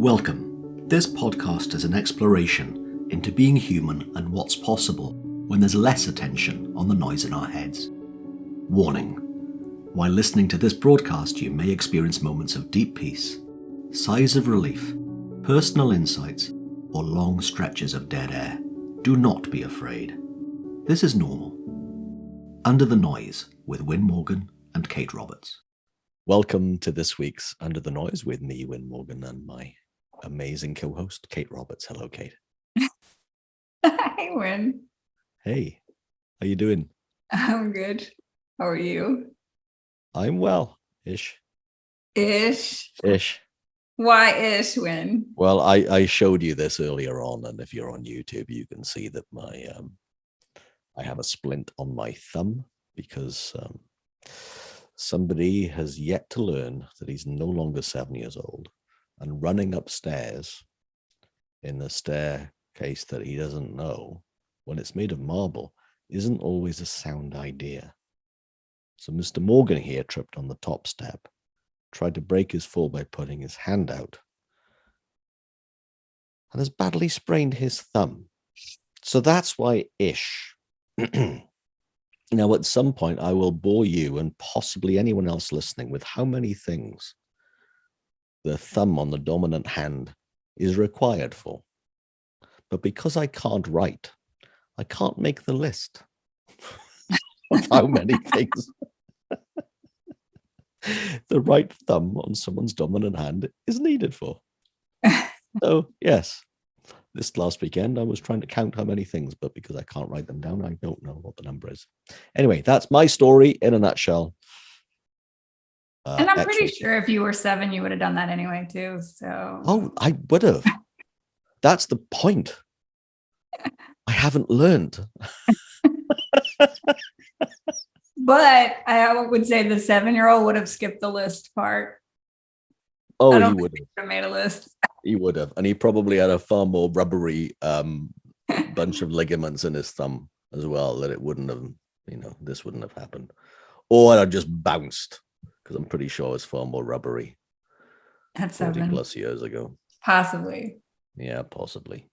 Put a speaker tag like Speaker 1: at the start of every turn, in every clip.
Speaker 1: Welcome. This podcast is an exploration into being human and what's possible when there's less attention on the noise in our heads. Warning. While listening to this broadcast, you may experience moments of deep peace, sighs of relief, personal insights, or long stretches of dead air. Do not be afraid. This is normal. Under the Noise with Win Morgan and Kate Roberts. Welcome to this week's Under the Noise with me, Win Morgan, and my amazing co-host, Kate Roberts. Hello, Kate.
Speaker 2: Hi, Win.
Speaker 1: Hey, how you doing?
Speaker 2: I'm good. How are you?
Speaker 1: I'm well, ish.
Speaker 2: Ish?
Speaker 1: Ish.
Speaker 2: Why ish, Win?
Speaker 1: Well, I showed you this earlier on, and if you're on YouTube, you can see that I have a splint on my thumb because somebody has yet to learn that he's no longer 7 years old, and running upstairs in a staircase that he doesn't know when it's made of marble isn't always a sound idea. So Mr. Morgan here tripped on the top step, tried to break his fall by putting his hand out, and has badly sprained his thumb. So that's why ish. Now, at some point, I will bore you and possibly anyone else listening with how many things the thumb on the dominant hand is required for. But because I can't write, I can't make the list of how many things the right thumb on someone's dominant hand is needed for. So, yes, this last weekend, I was trying to count how many things, but because I can't write them down, I don't know what the number is. Anyway, that's my story in a nutshell.
Speaker 2: And I'm pretty sure if you were 7, you would have done that anyway, too. So.
Speaker 1: Oh, I would have. That's the point. I haven't learned.
Speaker 2: But I would say the 7-year-old would have skipped the list part.
Speaker 1: Oh, he would
Speaker 2: have made a list.
Speaker 1: He would have. And he probably had a far more rubbery bunch of ligaments in his thumb as well, that it wouldn't have, this wouldn't have happened. Or I'd just bounced, because I'm pretty sure it's far more rubbery.
Speaker 2: That's
Speaker 1: 40 plus years ago.
Speaker 2: Possibly.
Speaker 1: Yeah, possibly.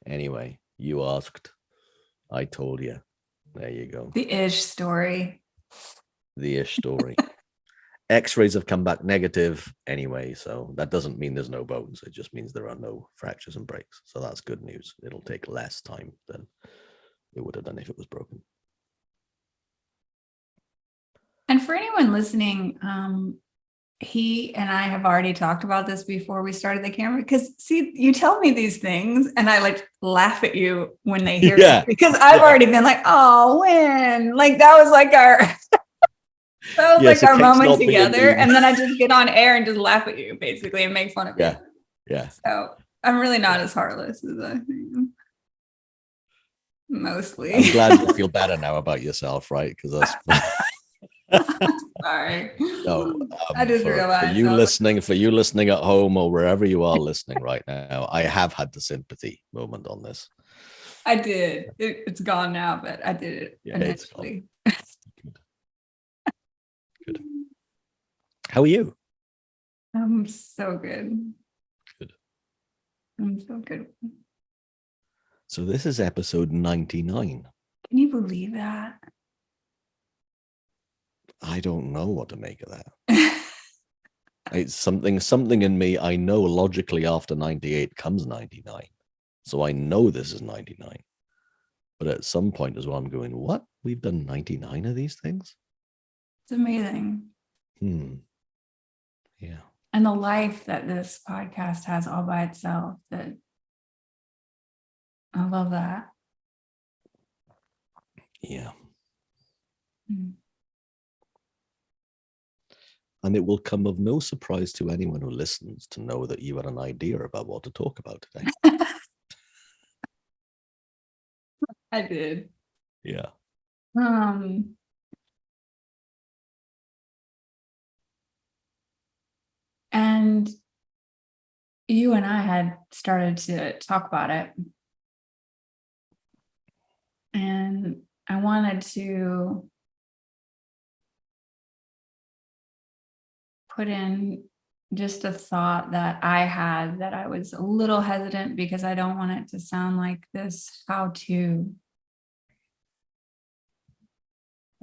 Speaker 1: Anyway, you asked. I told you. There you go.
Speaker 2: The ish story.
Speaker 1: The ish story. X-rays have come back negative anyway, so that doesn't mean there's no bones. It just means there are no fractures and breaks. So that's good news. It'll take less time than it would have done if it was broken.
Speaker 2: And for anyone listening, he and I have already talked about this before we started the camera, because see, you tell me these things and I laugh at you when they hear it, because I've already been like, oh, when, that was our moment together. And then I just get on air and just laugh at you basically and make fun of you.
Speaker 1: Yeah.
Speaker 2: So I'm really not as heartless as I am. Mostly.
Speaker 1: I'm glad you feel better now about yourself, right? Because that's
Speaker 2: sorry.
Speaker 1: No,
Speaker 2: I just realized
Speaker 1: for you listening at home or wherever you are listening right now, I have had the sympathy moment on this.
Speaker 2: I did. It's gone now, but I did it initially.
Speaker 1: Good. How are you?
Speaker 2: I'm so good.
Speaker 1: Good.
Speaker 2: I'm so good.
Speaker 1: So this is episode 99.
Speaker 2: Can you believe that?
Speaker 1: I don't know what to make of that. It's something in me. I know logically after 98 comes 99. So I know this is 99. But at some point as well, I'm going, what? We've done 99 of these things?
Speaker 2: It's amazing.
Speaker 1: Yeah.
Speaker 2: And the life that this podcast has all by itself, that I love that.
Speaker 1: Yeah. And it will come of no surprise to anyone who listens to know that you had an idea about what to talk about today.
Speaker 2: I did.
Speaker 1: Yeah.
Speaker 2: And you and I had started to talk about it. And I wanted to put in just a thought that I had that I was a little hesitant because I don't want it to sound like this how to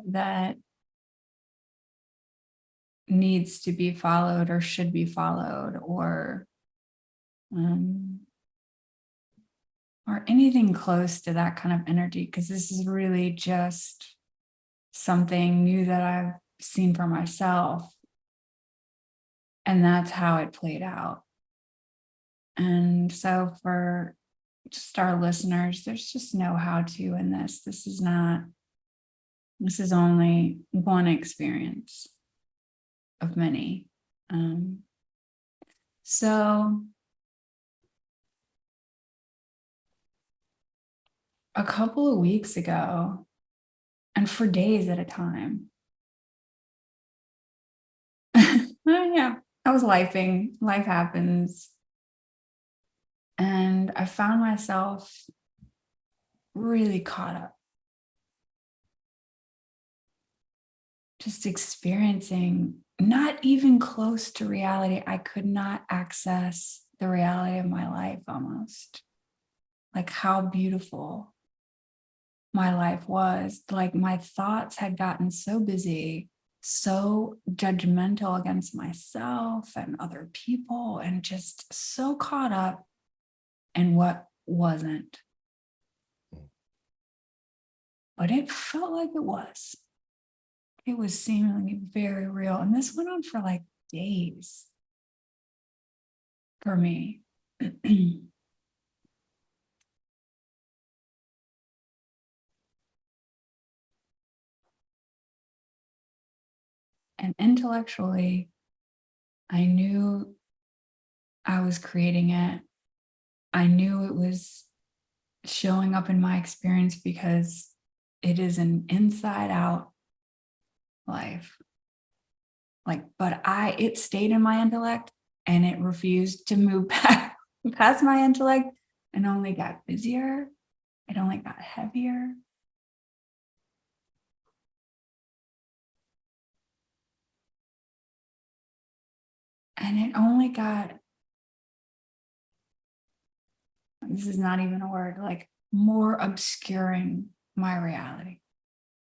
Speaker 2: that needs to be followed or should be followed um, or anything close to that kind of energy, because this is really just something new that I've seen for myself. And that's how it played out. And so for just our listeners, there's just no how to in this. This is only one experience of many. So a couple of weeks ago, and for days at a time, yeah, I was lifing, life happens. And I found myself really caught up, just experiencing not even close to reality. I could not access the reality of my life almost. Like how beautiful my life was. Like my thoughts had gotten so busy, so judgmental against myself and other people, and just so caught up in what wasn't. But it felt like it was. It was seemingly very real. And this went on for like days for me. And intellectually, I knew I was creating it. I knew it was showing up in my experience because it is an inside out life. Like, but it stayed in my intellect and it refused to move past my intellect and only got busier. It only got heavier. And it only got, this is not even a word, like more obscuring my reality.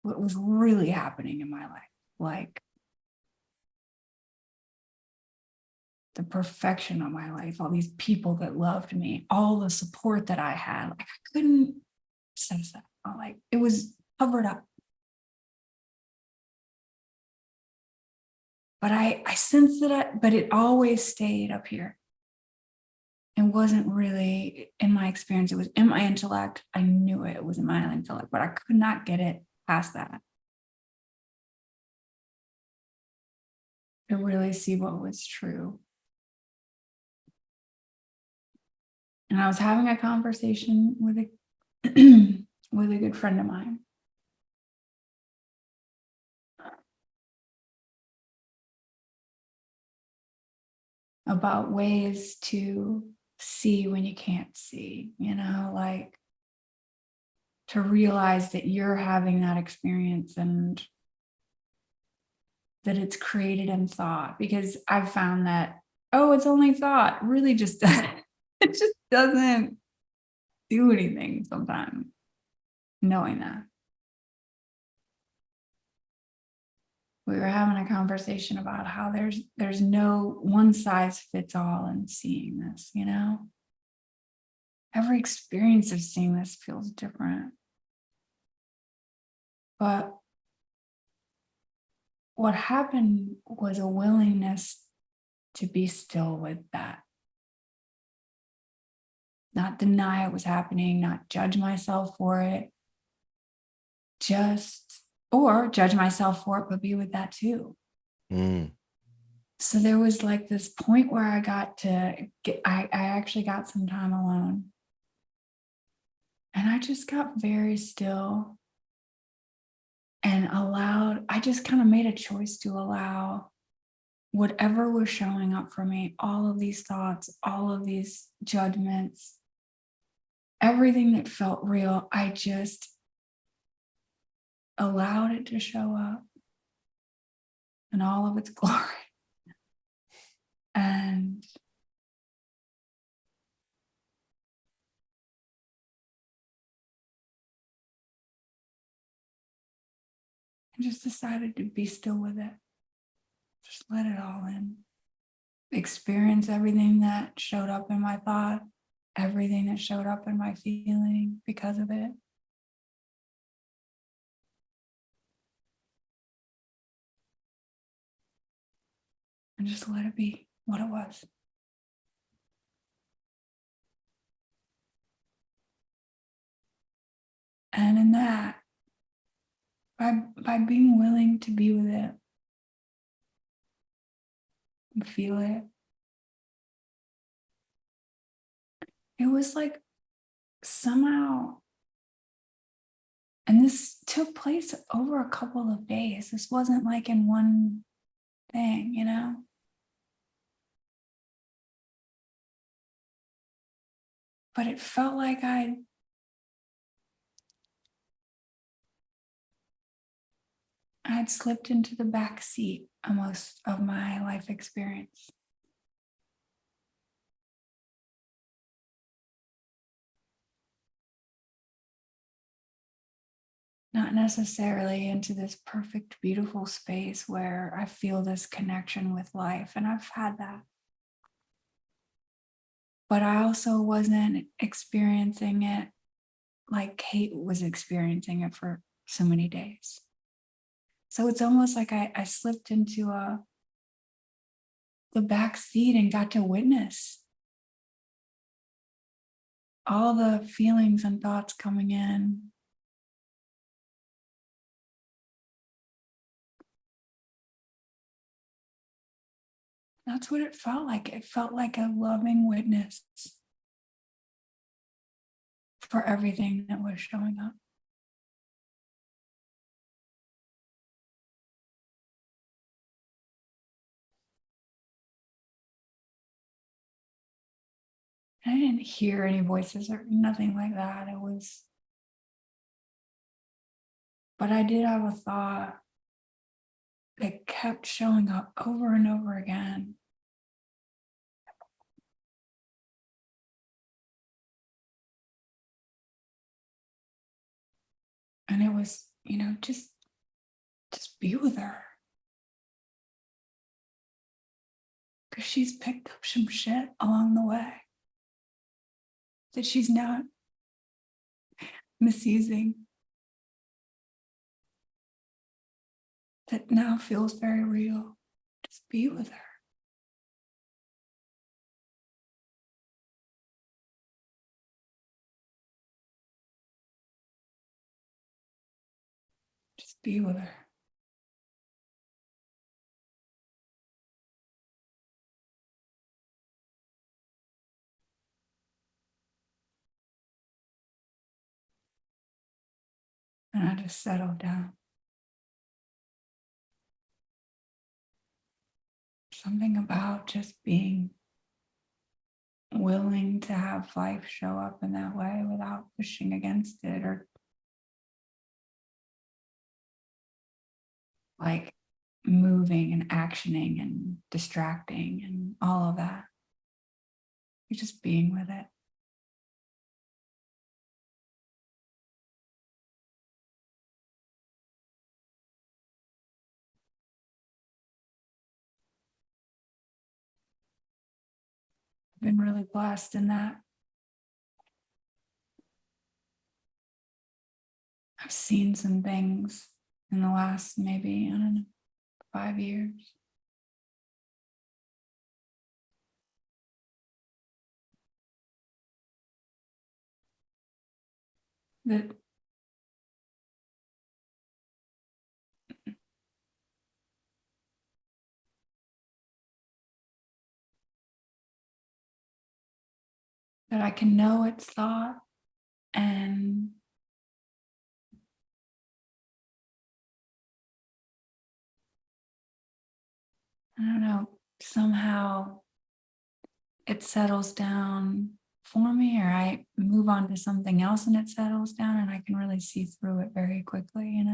Speaker 2: What was really happening in my life. Like the perfection of my life, all these people that loved me, all the support that I had. Like I couldn't sense that. Like it was covered up. But I sensed it, but it always stayed up here. It wasn't really in my experience. It was in my intellect. I knew it was in my intellect, but I could not get it past that to really see what was true. And I was having a conversation with a with a good friend of mine about ways to see when you can't see, like to realize that you're having that experience and that it's created in thought. Because I've found that, oh, it's only thought, really just doesn't, it just doesn't do anything sometimes, knowing that. We were having a conversation about how there's no one size fits all in seeing this, Every experience of seeing this feels different. But what happened was a willingness to be still with that. Not deny it was happening, not judge myself for it, or judge myself for it, but be with that too. So there was like this point where I actually got some time alone. And I just got very still and I just kind of made a choice to allow whatever was showing up for me, all of these thoughts, all of these judgments, everything that felt real, I just allowed it to show up in all of its glory. And I just decided to be still with it. Just let it all in. Experience everything that showed up in my thought, everything that showed up in my feeling because of it. And just let it be what it was. And in that, by being willing to be with it and feel it, it was like somehow, and this took place over a couple of days. This wasn't like in one thing, you know? But it felt like I'd slipped into the back seat almost of my life experience. Not necessarily into this perfect, beautiful space where I feel this connection with life, and I've had that. But I also wasn't experiencing it like Kate was experiencing it for so many days. So it's almost like I slipped into the back seat and got to witness all the feelings and thoughts coming in. That's what it felt like. It felt like a loving witness for everything that was showing up. I didn't hear any voices or nothing like that. But I did have a thought that kept showing up over and over again. And it was, just be with her. Because she's picked up some shit along the way that she's not misusing, that now feels very real. Just be with her. Just be with her. And I just settled down. Something about just being willing to have life show up in that way without pushing against it or like moving and actioning and distracting and all of that. You're just being with it. I've been really blessed in that. I've seen some things in the last maybe, 5 years. That I can know it's thought and I don't know, somehow it settles down for me, or I move on to something else and it settles down and I can really see through it very quickly,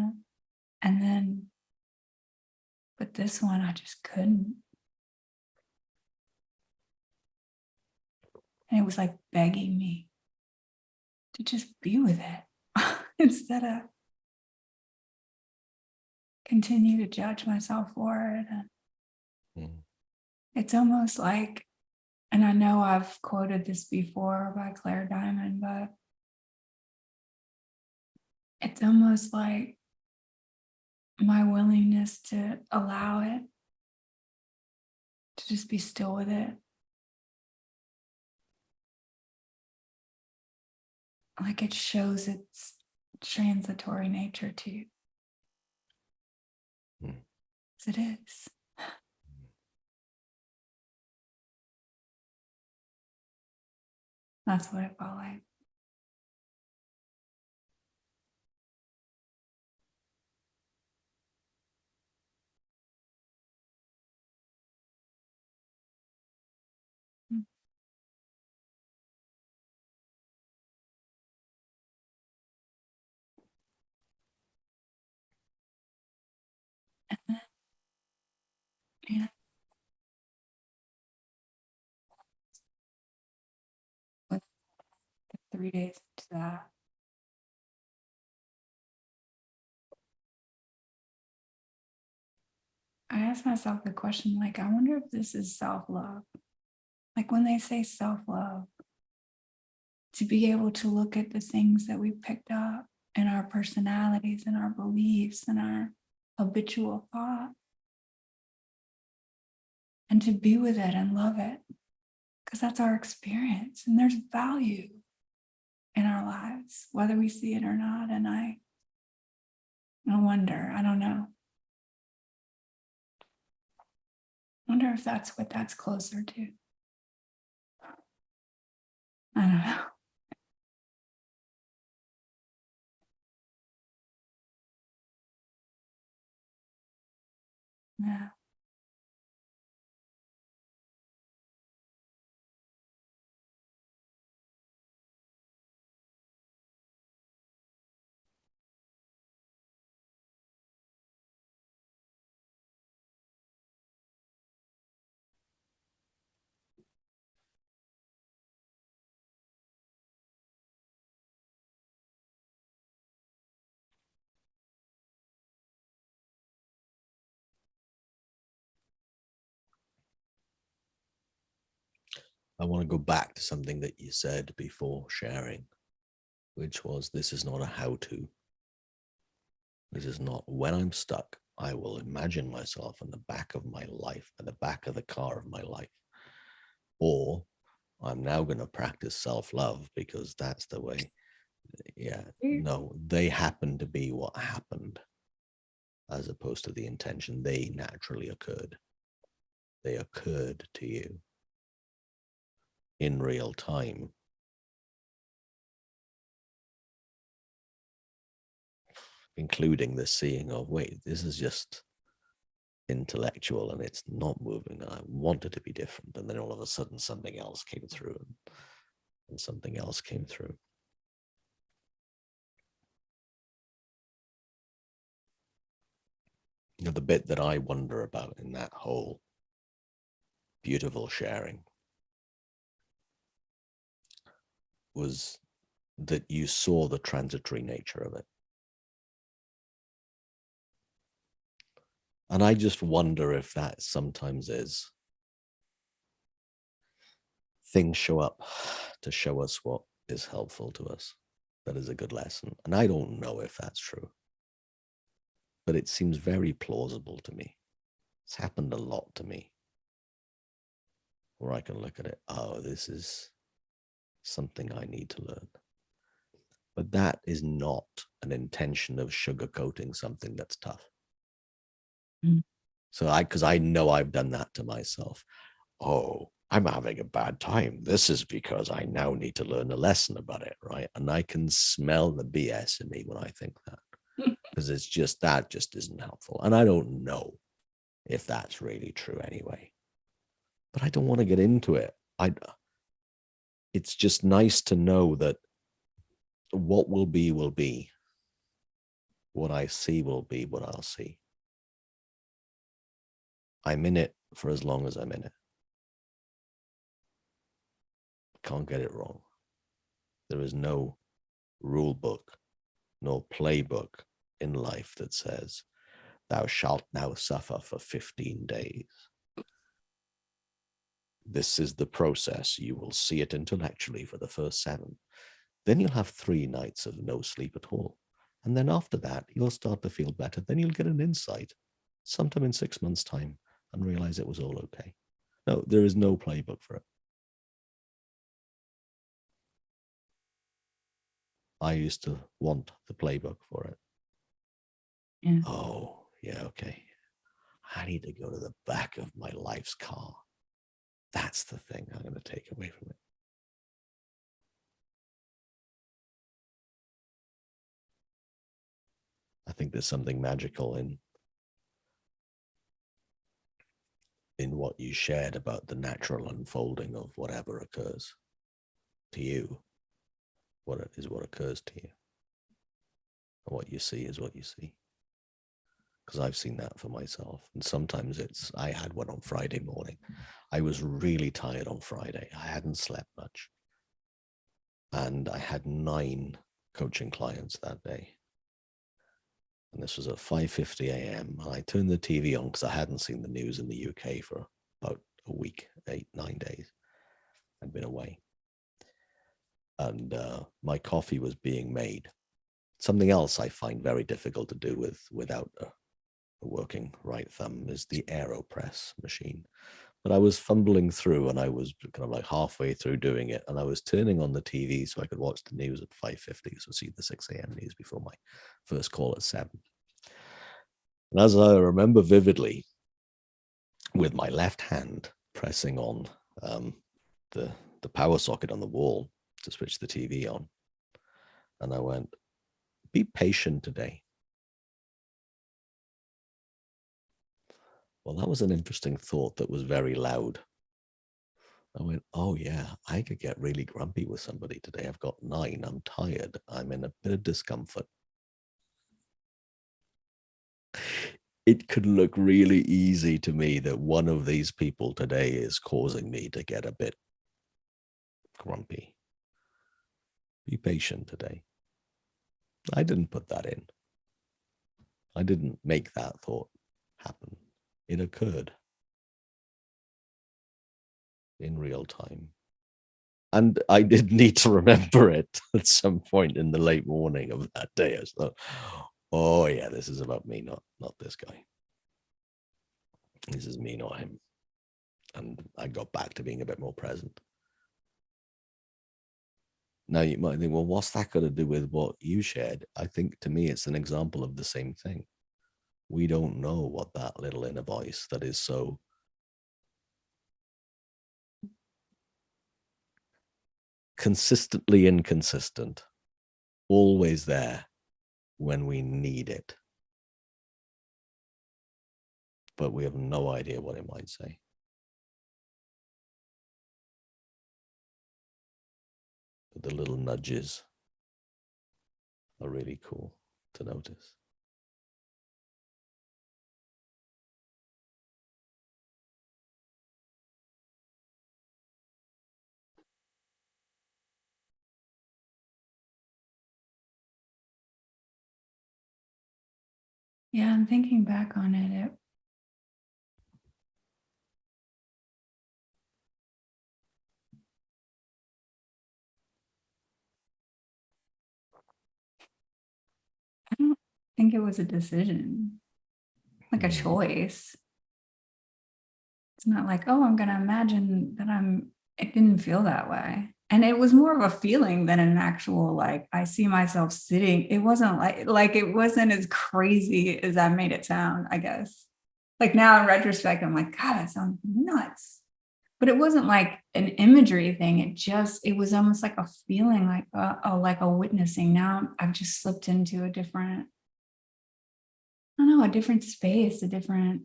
Speaker 2: And then, but this one, I just couldn't. And it was like begging me to just be with it instead of continue to judge myself for it. And it's almost like, and I know I've quoted this before by Claire Diamond, but it's almost like my willingness to allow it, to just be still with it. Like it shows its transitory nature too. As it is. That's what it felt like. Yeah. With 3 days into that, I asked myself the question, like, I wonder if this is self-love. Like when they say self-love, to be able to look at the things that we picked up in our personalities and our beliefs and our habitual thought, and to be with it and love it, because that's our experience and there's value in our lives, whether we see it or not. And I wonder, I don't know. I wonder if that's what that's closer to. I don't know. Yeah.
Speaker 1: I want to go back to something that you said before sharing, which was this is not a how-to. This is not when I'm stuck, I will imagine myself in the back of my life, at the back of the car of my life. Or I'm now going to practice self-love because that's the way. Yeah, no, they happen to be what happened as opposed to the intention. They naturally occurred. They occurred to you in real time. Including the seeing of, wait, this is just intellectual and it's not moving. And I wanted to be different. And then all of a sudden something else came through and something else came through. You know, the bit that I wonder about in that whole beautiful sharing was that you saw the transitory nature of it. And I just wonder if that sometimes is. Things show up to show us what is helpful to us. That is a good lesson. And I don't know if that's true, but it seems very plausible to me. It's happened a lot to me where I can look at it. Oh, this is something I need to learn. But that is not an intention of sugarcoating something that's tough. So because I know I've done that to myself. Oh, I'm having a bad time. This is because I now need to learn a lesson about it, right? And I can smell the BS in me when I think that, because it's just, that just isn't helpful. And I don't know if that's really true anyway, but I don't want to get into it. It's just nice to know that what will be will be. What I see will be what I'll see. I'm in it for as long as I'm in it.
Speaker 3: can't get it wrong. There is no rule book, nor playbook in life that says, thou shalt now suffer for 15 days. This is the process. You will see it intellectually for the first 7. Then you'll have 3 nights of no sleep at all. And then after that, you'll start to feel better. Then you'll get an insight sometime in 6 months' time and realize it was all okay. No, there is no playbook for it. I used to want the playbook for it.
Speaker 2: Yeah.
Speaker 3: Oh, yeah, okay. I need to go to the back of my life's car. That's the thing I'm going to take away from it. I think there's something magical in what you shared about the natural unfolding of whatever occurs to you. What it is, what occurs to you. And what you see is what you see. Because I've seen that for myself. And sometimes I had one on Friday morning. I was really tired on Friday. I hadn't slept much. And I had 9 coaching clients that day. And this was at 5:50 a.m. And I turned the TV on because I hadn't seen the news in the UK for about a week, 8-9 days. I'd been away. And my coffee was being made. Something else I find very difficult to do without a working right thumb is the AeroPress machine. But I was fumbling through and I was kind of like halfway through doing it. And I was turning on the TV so I could watch the news at 5:50. So see the 6 a.m. news before my first call at 7. And as I remember vividly, with my left hand pressing on the power socket on the wall to switch the TV on. And I went, be patient today. Well, that was an interesting thought that was very loud. I went, oh yeah, I could get really grumpy with somebody today. I've got 9, I'm tired, I'm in a bit of discomfort. It could look really easy to me that one of these people today is causing me to get a bit grumpy. Be patient today. I didn't put that in. I didn't make that thought happen. It occurred in real time. And I did need to remember it at some point in the late morning of that day. I thought, oh yeah, this is about me, not this guy. This is me, not him. And I got back to being a bit more present. Now you might think, well, what's that got to do with what you shared? I think to me, it's an example of the same thing. We don't know what that little inner voice that is so consistently inconsistent, always there when we need it. But we have no idea what it might say. But the little nudges are really cool to notice.
Speaker 2: Yeah, I'm thinking back on it. I don't think it was a decision, like a choice. It's not like, oh, I'm going to imagine that it didn't feel that way. And it was more of a feeling than an actual, like, I see myself sitting. It wasn't like it wasn't as crazy as I made it sound, I guess. Like now in retrospect, I'm like, God, that sounds nuts. But it wasn't like an imagery thing. It was almost like a feeling, like a witnessing. Now I've just slipped into a different, I don't know, a different space, I don't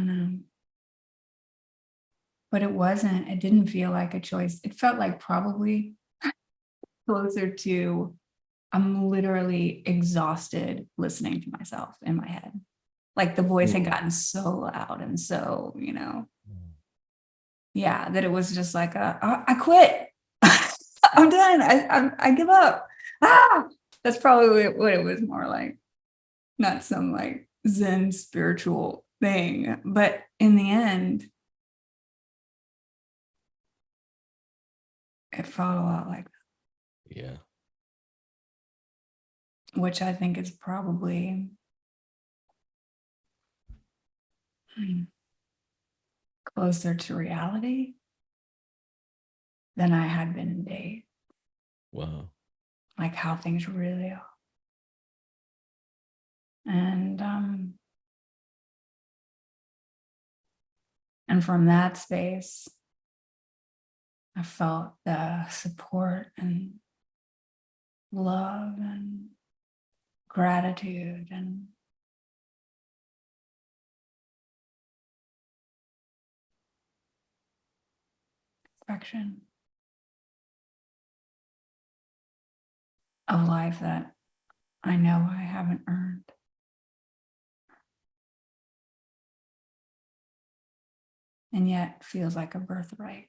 Speaker 2: know. But it didn't feel like a choice. It felt like probably closer to, I'm literally exhausted listening to myself in my head. Like the voice had gotten so loud and so, yeah, that it was just like I quit. I'm done. I give up. Ah, that's probably what it was more like. Not some like Zen spiritual thing, but in the end, it felt a lot like that,
Speaker 3: Yeah.
Speaker 2: which I think is probably closer to reality than I had been in days,
Speaker 3: Wow.
Speaker 2: like how things really are. And from that space, I felt the support and love and gratitude and affection of life that I know I haven't earned. And yet feels like a birthright.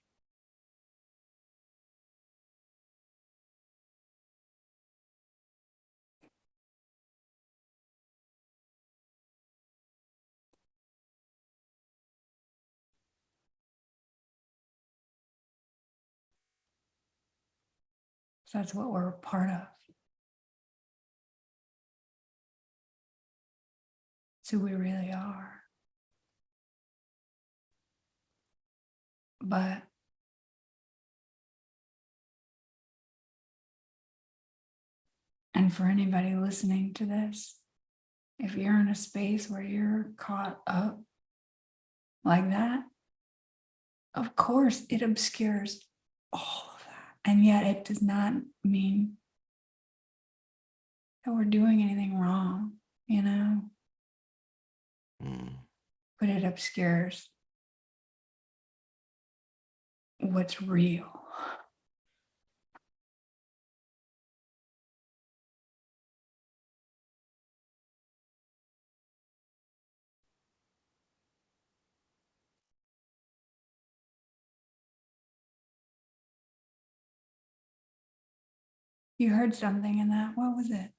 Speaker 2: So that's what we're a part of. It's who we really are. But and for anybody listening to this, if you're in a space where you're caught up like that, of course it obscures all of that. And yet it does not mean that we're doing anything wrong, you know? But it obscures what's real. You heard something in that. What was it?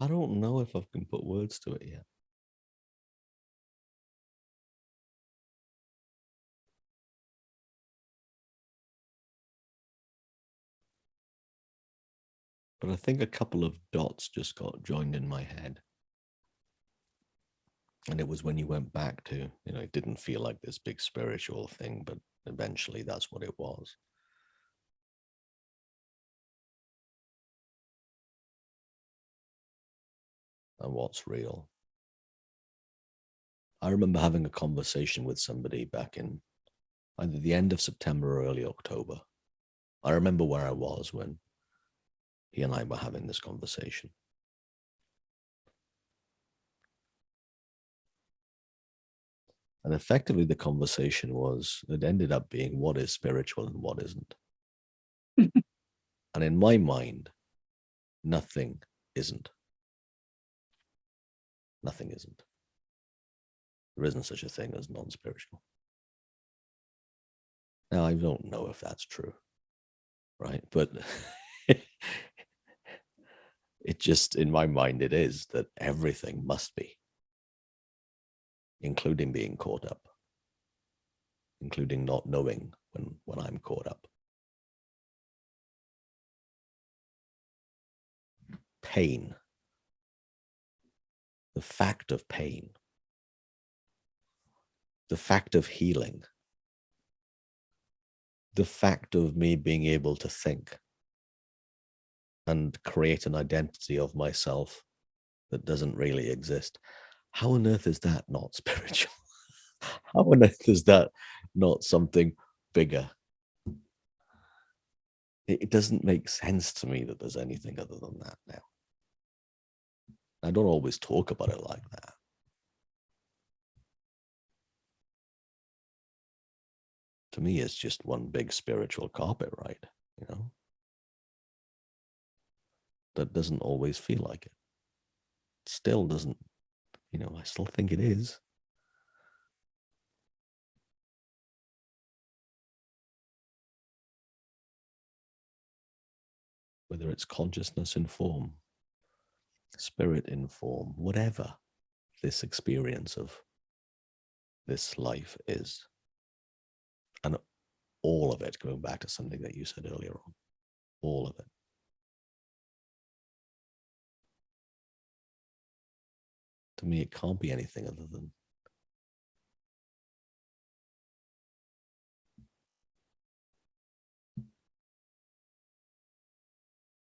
Speaker 3: I don't know if I can put words to it yet. But I think a couple of dots just got joined in my head. And it was when you went back to, it didn't feel like this big spiritual thing, but eventually that's what it was. And what's real. I remember having a conversation with somebody back in either the end of September or early October. I remember where I was when he and I were having this conversation. And effectively, the conversation it ended up being what is spiritual and what isn't. And in my mind, nothing isn't. Nothing isn't. There isn't such a thing as non-spiritual. Now, I don't know if that's true, right? But it just, in my mind, it is that everything must be, including being caught up, including not knowing when I'm caught up. Pain, the fact of pain, the fact of healing, the fact of me being able to think and create an identity of myself that doesn't really exist. How on earth is that not spiritual? How on earth is that not something bigger? It doesn't make sense to me that there's anything other than that now. I don't always talk about it like that. To me, it's just one big spiritual carpet ride, that doesn't always feel like it. Still doesn't I still think it is. Whether it's consciousness in form, spirit in form, whatever this experience of this life is. And all of it, going back to something that you said earlier on, all of it. To me, it can't be anything other than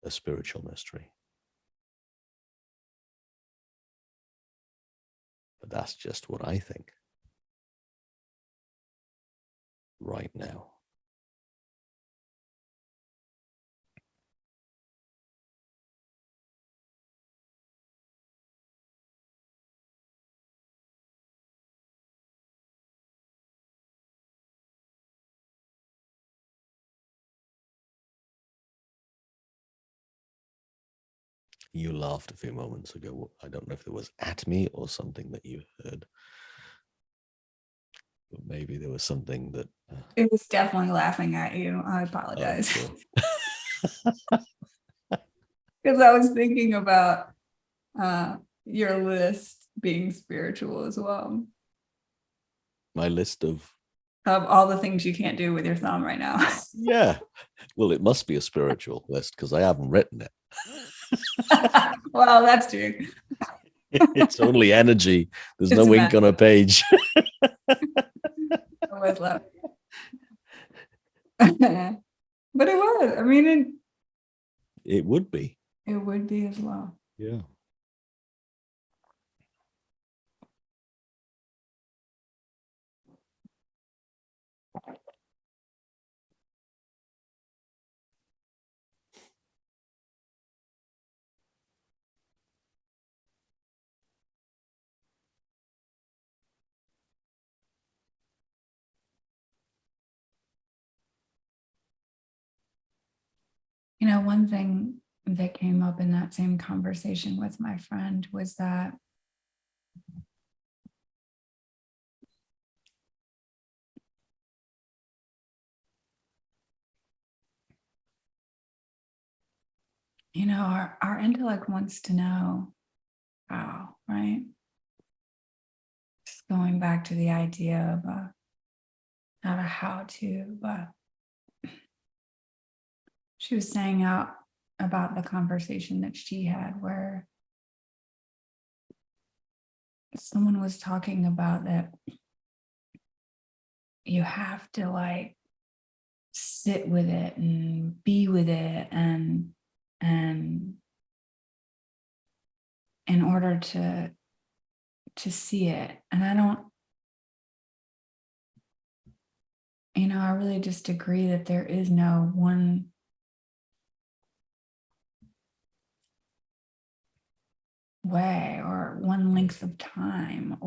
Speaker 3: a spiritual mystery. But that's just what I think right now. You laughed a few moments ago. I don't know if it was at me or something that you heard. But maybe there was something that...
Speaker 2: It was definitely laughing at you. I apologize. Because I was thinking about your list being spiritual as well.
Speaker 3: My list of
Speaker 2: all the things you can't do with your thumb right now.
Speaker 3: Yeah. Well, it must be a spiritual list because I haven't written it.
Speaker 2: Well, that's true.
Speaker 3: It's only energy. There's
Speaker 2: It's
Speaker 3: no ink on a page.
Speaker 2: Always love. But it was. I mean,
Speaker 3: It would be.
Speaker 2: it would be as well.
Speaker 3: Yeah.
Speaker 2: You know, one thing that came up in that same conversation with my friend was that our intellect wants to know how, right? Just going back to the idea of not a how to, but she was saying out about the conversation that she had where someone was talking about that you have to sit with it and be with it and in order to see it. And I really just agree that there is no one way or one length of time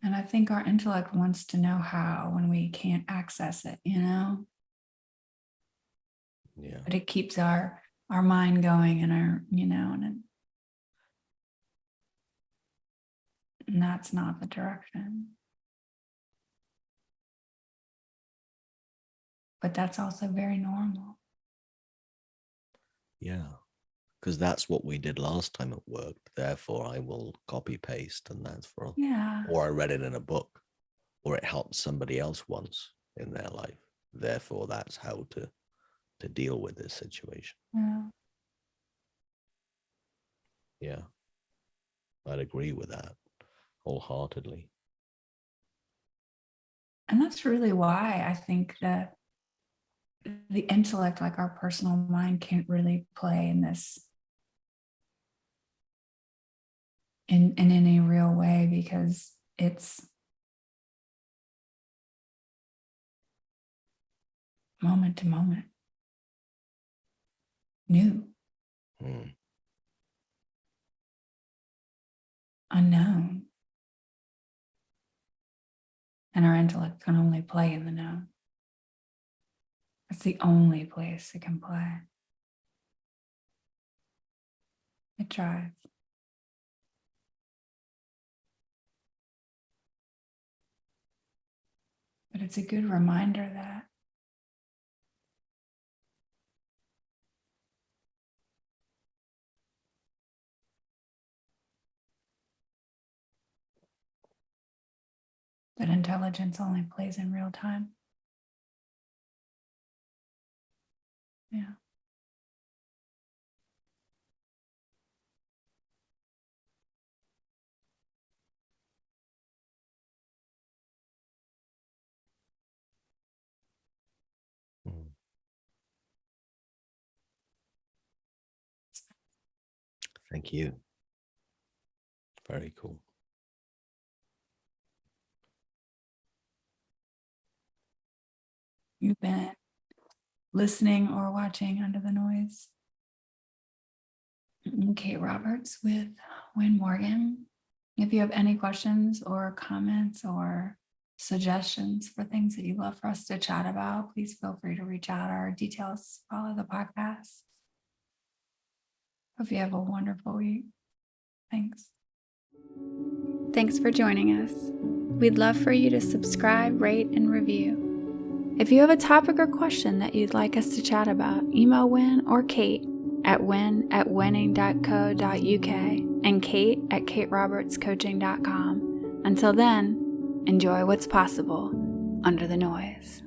Speaker 2: and I think our intellect wants to know how when we can't access it,
Speaker 3: Yeah.
Speaker 2: but it keeps our mind going and and that's not the direction. But that's also very normal.
Speaker 3: Yeah. Because that's what we did last time it worked. Therefore, I will copy paste, and that's for.
Speaker 2: Yeah.
Speaker 3: Or I read it in a book, or it helped somebody else once in their life. Therefore, that's how to deal with this situation.
Speaker 2: Yeah.
Speaker 3: Yeah. I'd agree with that wholeheartedly.
Speaker 2: And that's really why I think that the intellect, like our personal mind, can't really play in this in any real way, because it's moment to moment, new, unknown. And our intellect can only play in the known. That's the only place it can play. It drives. But it's a good reminder that intelligence only plays in real time. Yeah.
Speaker 3: Mm. Thank you. Very cool.
Speaker 2: You've been listening or watching Under the Noise. Kate Roberts with Wynn Morgan. If you have any questions or comments or suggestions for things that you'd love for us to chat about, please feel free to reach out. Our details follow the podcast. Hope you have a wonderful week. Thanks.
Speaker 4: Thanks for joining us. We'd love for you to subscribe, rate, and review. If you have a topic or question that you'd like us to chat about, email Wynn or Kate at wynn@winning.co.uk and kate@katerobertscoaching.com. Until then, enjoy what's possible under the noise.